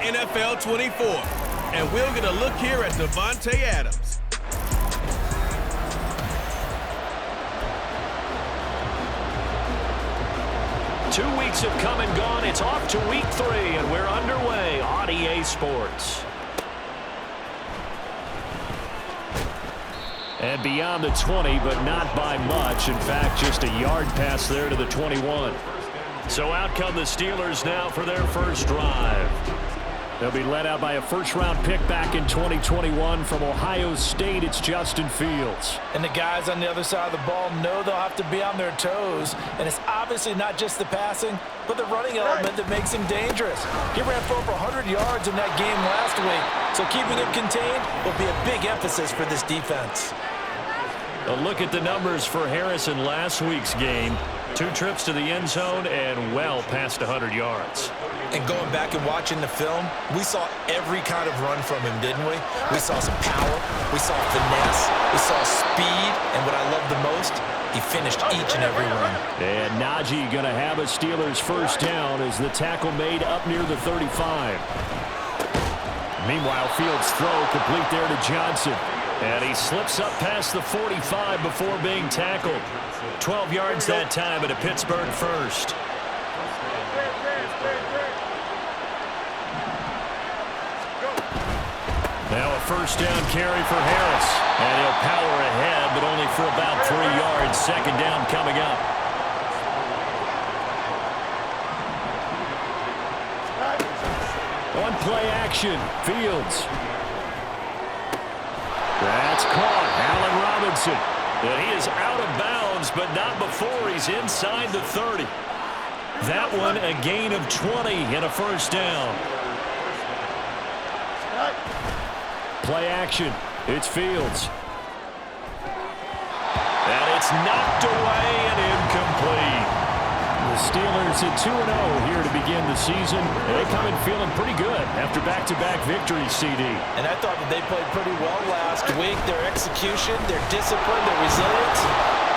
NFL 24. And we'll get a look here at Davante Adams. Two weeks have come and gone. It's off to week 3, and we're underway on EA Sports. And beyond the 20, but not by much. In fact, just a yard pass there to the 21. So out come the Steelers now for their first drive. They'll be led out by a first-round pick back in 2021 from Ohio State. It's Justin Fields. And the guys on the other side of the ball know they'll have to be on their toes. And it's obviously not just the passing, but the running element that makes him dangerous. He ran for over 100 yards in that game last week. So keeping him contained will be a big emphasis for this defense. A look at the numbers for Harris in last week's game. 2 trips to the end zone and well past 100 yards. And going back and watching the film, we saw every kind of run from him, didn't we? We saw some power, we saw finesse, we saw speed, and what I love the most, he finished each and every run. And Najee going to have a Steelers first down as the tackle made up near the 35. Meanwhile, Fields' throw complete there to Johnson. And he slips up past the 45 before being tackled. 12 yards that time at a Pittsburgh first. Now a first down carry for Harris. And he'll power ahead, but only for about 3 yards. Second down coming up. On play action, Fields. That's caught. Allen Robinson. And he is out of bounds, but not before he's inside the 30. That one a gain of 20 and a first down. Play action. It's Fields. And it's knocked away and incomplete. The Steelers at 2-0 here to begin the season. They come in feeling pretty good after back-to-back victories, CD. And I thought that they played pretty well last week. Their execution, their discipline, their resilience,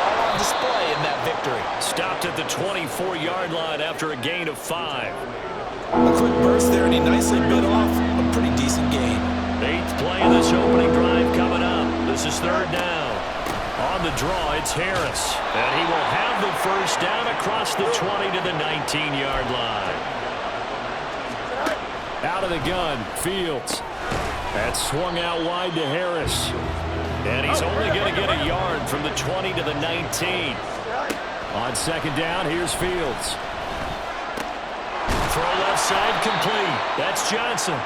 all on display in that victory. Stopped at the 24-yard line after a gain of 5. A quick burst there, and he nicely bit off a pretty decent gain. 8th play of this opening drive coming up. This is third down. On the draw, it's Harris. And he will have the first down across the 20 to the 19-yard line. Out of the gun, Fields. That's swung out wide to Harris. And he's only going to get a yard from the 20 to the 19. On second down, here's Fields. Throw left side complete. That's Johnson.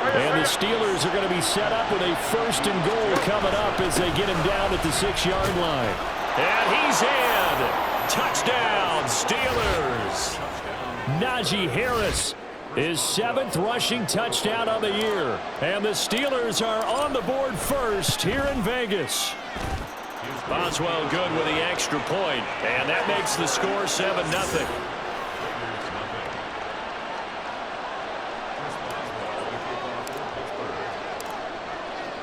And the Steelers are going to be set up with a first and goal coming up as they get him down at the 6-yard line. And he's in. Touchdown, Steelers. Najee Harris, his 7th rushing touchdown of the year. And the Steelers are on the board first here in Vegas. Boswell good with the extra point, and that makes the score 7-0.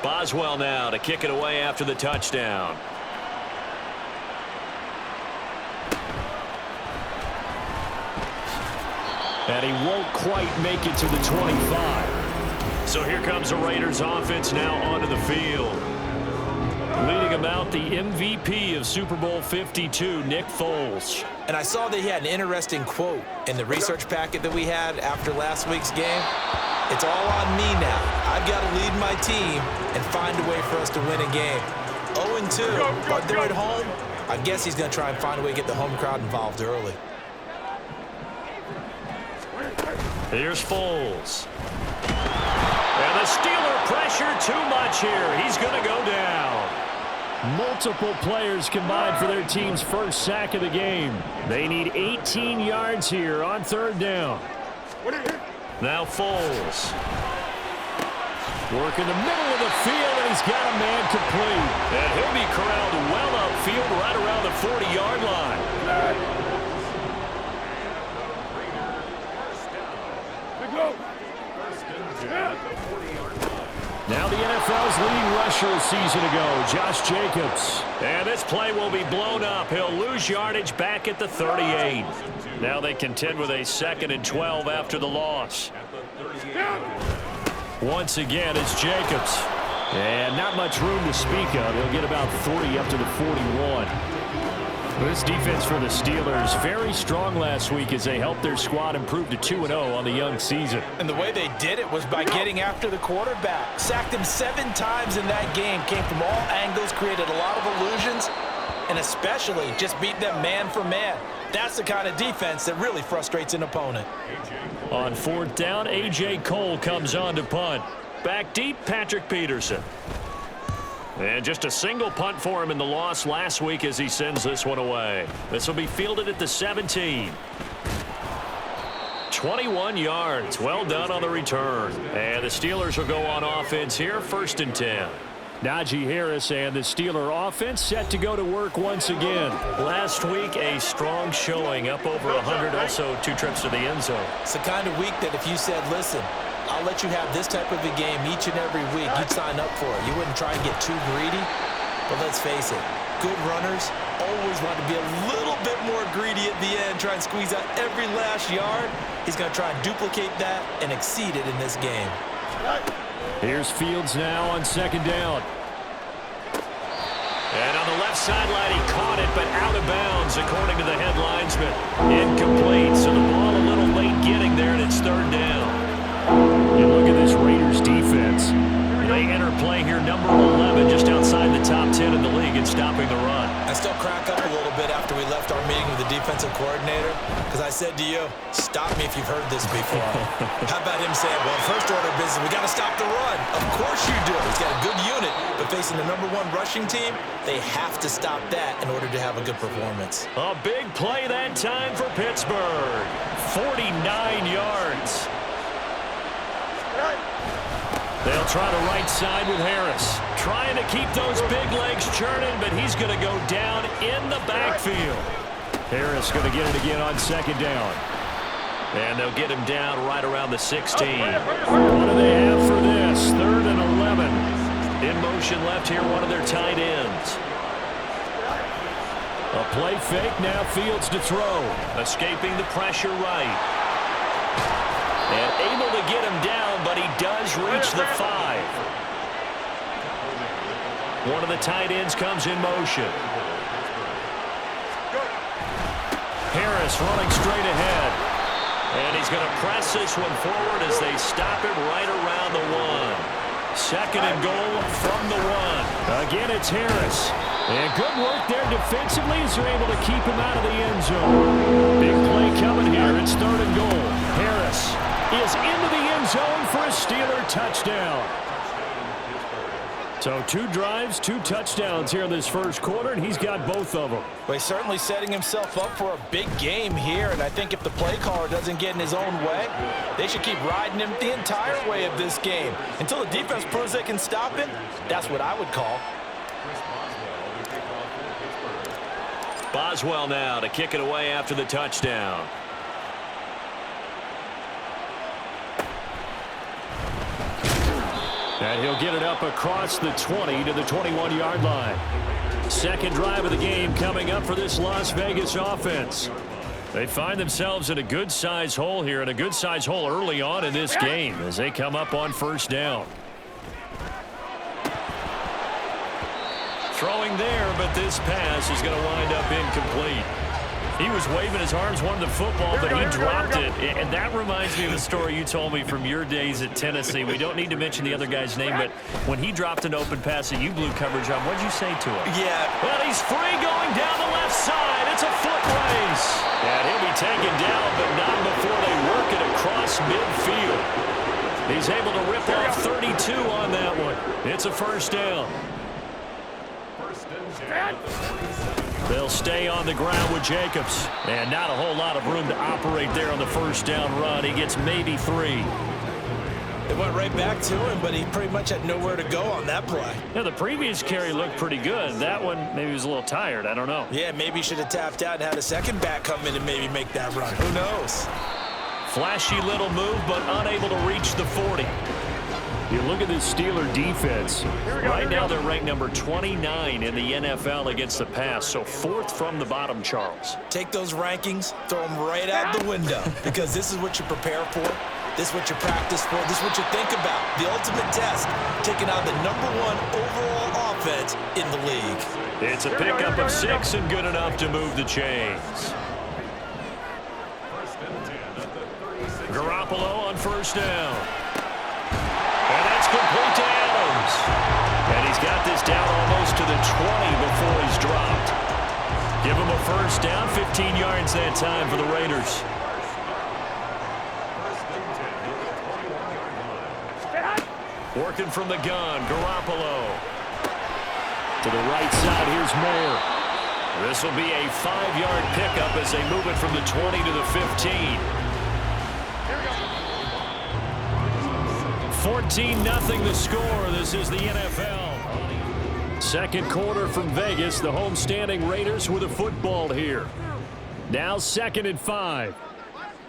Boswell now to kick it away after the touchdown. And he won't quite make it to the 25. So here comes the Raiders offense now onto the field. Leading him out, the MVP of Super Bowl 52, Nick Foles. And I saw that he had an interesting quote in the research packet that we had after last week's game. It's all on me now. I've got to lead my team and find a way for us to win a game. 0-2, but they're at home. I guess he's going to try and find a way to get the home crowd involved early. Here's Foles. And the Steeler pressure too much here. He's going to go down. Multiple players combined for their team's first sack of the game. They need 18 yards here on third down. Now Foles. Work in the middle of the field, and he's got a man complete. And he'll be corralled well upfield right around the 40-yard line. Now the NFL's leading rusher a season ago, Josh Jacobs. And this play will be blown up. He'll lose yardage back at the 38. Now they contend with a 2nd and 12 after the loss. Once again, it's Jacobs. And not much room to speak of. He'll get about 40 up to the 41. This defense for the Steelers, very strong last week as they helped their squad improve to 2-0 on the young season. And the way they did it was by getting after the quarterback. Sacked him 7 times in that game. Came from all angles, created a lot of illusions, and especially just beat them man for man. That's the kind of defense that really frustrates an opponent. On 4th down, A.J. Cole comes on to punt. Back deep, Patrick Peterson. And just a single punt for him in the loss last week as he sends this one away. This will be fielded at the 17. 21 yards. Well done on the return. And the Steelers will go on offense here, 1st and 10. Najee Harris and the Steeler offense set to go to work once again. Last week, a strong showing, up over 100, also 2 trips to the end zone. It's the kind of week that if you said, listen, I'll let you have this type of a game each and every week, you'd sign up for it. You wouldn't try and get too greedy. But let's face it, good runners always want to be a little bit more greedy at the end, try and squeeze out every last yard. He's going to try and duplicate that and exceed it in this game. Here's Fields now on 2nd down. And on the left sideline, he caught it, but out of bounds, according to the head linesman. Incomplete, so the ball a little late getting there, and it's 3rd down. You look at this Raiders defense. They enter play here, number 11, just outside the top 10 in the league in stopping the run. I still crack up a little bit after we left our meeting with the defensive coordinator, because I said to you, stop me if you've heard this before. How about him saying, well, first order of business, we got to stop the run. Of course you do. He's got a good unit, but facing the number 1 rushing team, they have to stop that in order to have a good performance. A big play that time for Pittsburgh. 49 yards. They'll try the right side with Harris. Trying to keep those big legs churning, but he's going to go down in the backfield. Harris going to get it again on 2nd down. And they'll get him down right around the 16. What do they have for this? 3rd and 11. In motion left here, one of their tight ends. A play fake, now Fields to throw. Escaping the pressure right. And able to get him down, but he does reach the 5. One of the tight ends comes in motion. Harris running straight ahead. And he's going to press this one forward as they stop him right around the 1. 2nd and goal from the 1. Again, it's Harris. And good work there defensively as they're able to keep him out of the end zone. Big play coming here. It's 3rd and goal. Harris is into the end zone for a Steeler touchdown. So 2 drives, 2 touchdowns here in this first quarter, and he's got both of them. Well, he's certainly setting himself up for a big game here, and I think if the play caller doesn't get in his own way, they should keep riding him the entire way of this game. Until the defense proves they can stop him, that's what I would call. Boswell now to kick it away after the touchdown. And he'll get it up across the 20 to the 21-yard line. 2nd drive of the game coming up for this Las Vegas offense. They find themselves in a good-size hole here, and a good-size hole early on in this game as they come up on 1st down. Throwing there, but this pass is going to wind up incomplete. He was waving his arms, wanted the football, but he dropped it. And that reminds me of a story you told me from your days at Tennessee. We don't need to mention the other guy's name, but when he dropped an open pass that you blew coverage on, what did you say to him? Yeah. Well, he's free going down the left side. It's a foot race. And he'll be taken down, but not before they work it across midfield. He's able to rip off 32 on that one. It's a 1st down. They'll stay on the ground with Jacobs. And not a whole lot of room to operate there on the 1st down run. He gets maybe 3. It went right back to him, but he pretty much had nowhere to go on that play. Yeah, the previous carry looked pretty good. That one, maybe he was a little tired. I don't know. Yeah, maybe he should have tapped out and had a second back come in and maybe make that run. Who knows? Flashy little move, but unable to reach the 40. You look at this Steeler defense. Right now they're ranked number 29 in the NFL against the pass, so 4th from the bottom, Charles. Take those rankings, throw them right out the window, because this is what you prepare for. This is what you practice for. This is what you think about. The ultimate test, taking on the #1 overall offense in the league. It's a pickup of 6 and good enough to move the chains. Garoppolo on first down. And that's complete to Adams. And he's got this down almost to the 20 before he's dropped. Give him a first down, 15 yards that time for the Raiders. Working from the gun, Garoppolo. To the right side, here's Moore. This will be a 5-yard pickup as they move it from the 20 to the 15. 14-0 the score. This is the NFL. Second quarter from Vegas. The homestanding Raiders with the football here. Now 2nd and 5.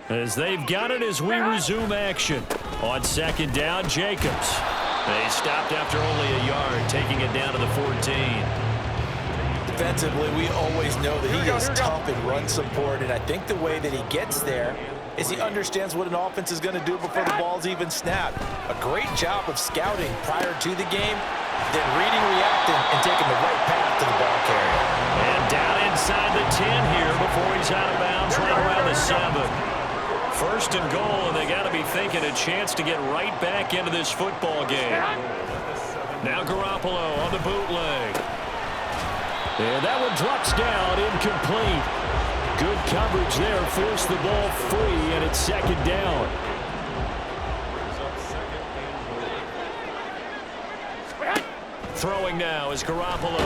As they've got it as we resume action. On 2nd down, Jacobs. They stopped after only a yard, taking it down to the 14. Defensively, we always know that he is tough in run support, and I think the way that he gets there is he understands what an offense is going to do before the ball's even snapped. A great job of scouting prior to the game, then reading, reacting, and taking the right path to the ball carrier. And down inside the 10 here before he's out of bounds right around the 7. First and goal, and they got to be thinking a chance to get right back into this football game. Now Garoppolo on the bootleg. And that one drops down, incomplete. Good coverage there, forced the ball free, and it's 2nd down. Throwing now is Garoppolo.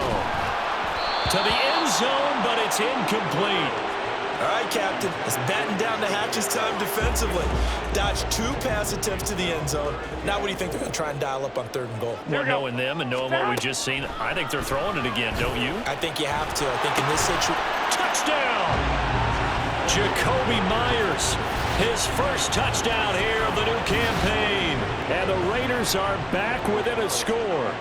To the end zone, but it's incomplete. All right, Captain, it's batten down the hatches time defensively. Dodged 2 pass attempts to the end zone. Now what do you think they're going to try and dial up on 3rd and goal? Well, knowing them and knowing what we just seen, I think they're throwing it again, don't you? I think you have to. I think in this situation... Touchdown! Jacoby Myers, his first touchdown here of the new campaign. And the Raiders are back within a score.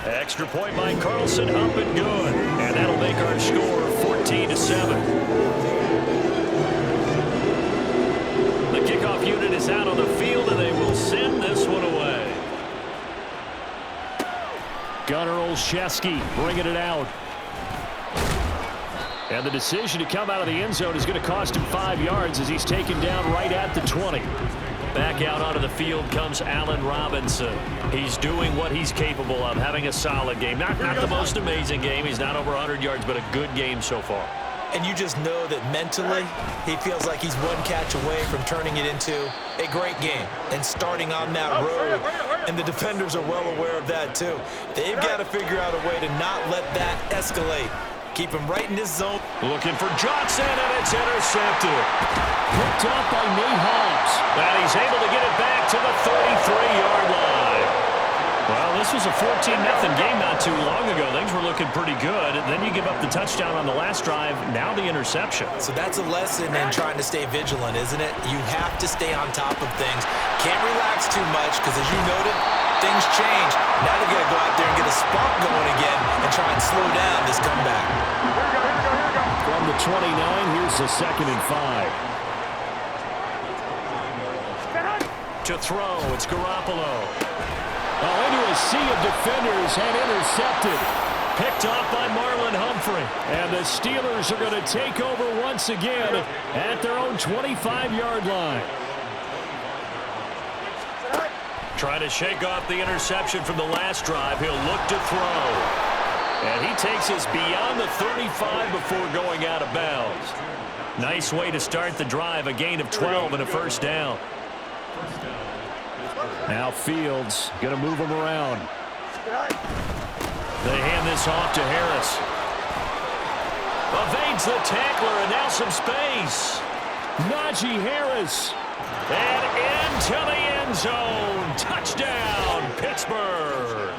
Extra point by Carlson, up and good. And that'll make our score 14-7. The kickoff unit is out on the field, and they will send this one away. Gunnar Olszewski bringing it out. And the decision to come out of the end zone is going to cost him 5 yards as he's taken down right at the 20. Back out onto the field comes Allen Robinson. He's doing what he's capable of, having a solid game. Not the most amazing game. He's not over 100 yards, but a good game so far. And you just know that mentally, he feels like he's one catch away from turning it into a great game and starting on that road. And the defenders are well aware of that, too. They've got to figure out a way to not let that escalate. Keep him right in this zone. Looking for Johnson, and it's intercepted. Picked up by Nate Hobbs. And he's able to get it back to the 33-yard line. Well, this was a 14-0 game not too long ago. Things were looking pretty good. And then you give up the touchdown on the last drive. Now the interception. So that's a lesson in trying to stay vigilant, isn't it? You have to stay on top of things. Can't relax too much because, as you noted, things change. Now they've got to go out there and get a spark going again and try and slow down this comeback. From the 29, here's the 2nd and 5. To throw, it's Garoppolo. Oh, into a sea of defenders and intercepted. Picked off by Marlon Humphrey. And the Steelers are going to take over once again at their own 25-yard line. Trying to shake off the interception from the last drive. He'll look to throw. And he takes us beyond the 35 before going out of bounds. Nice way to start the drive. A gain of 12 and a first down. Now Fields going to move him around. They hand this off to Harris. Evades the tackler, and now some space. Najee Harris. And into the end zone. Touchdown, Pittsburgh.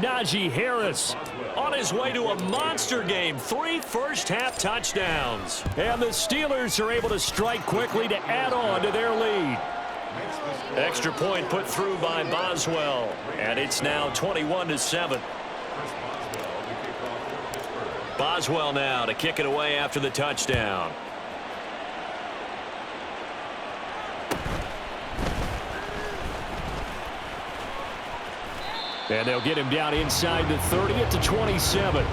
Najee Harris on his way to a monster game. 3 first-half touchdowns. And the Steelers are able to strike quickly to add on to their lead. Extra point put through by Boswell. And it's now 21-7. Boswell now to kick it away after the touchdown. And they'll get him down inside the 30 at the 27.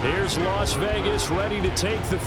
Here's Las Vegas ready to take the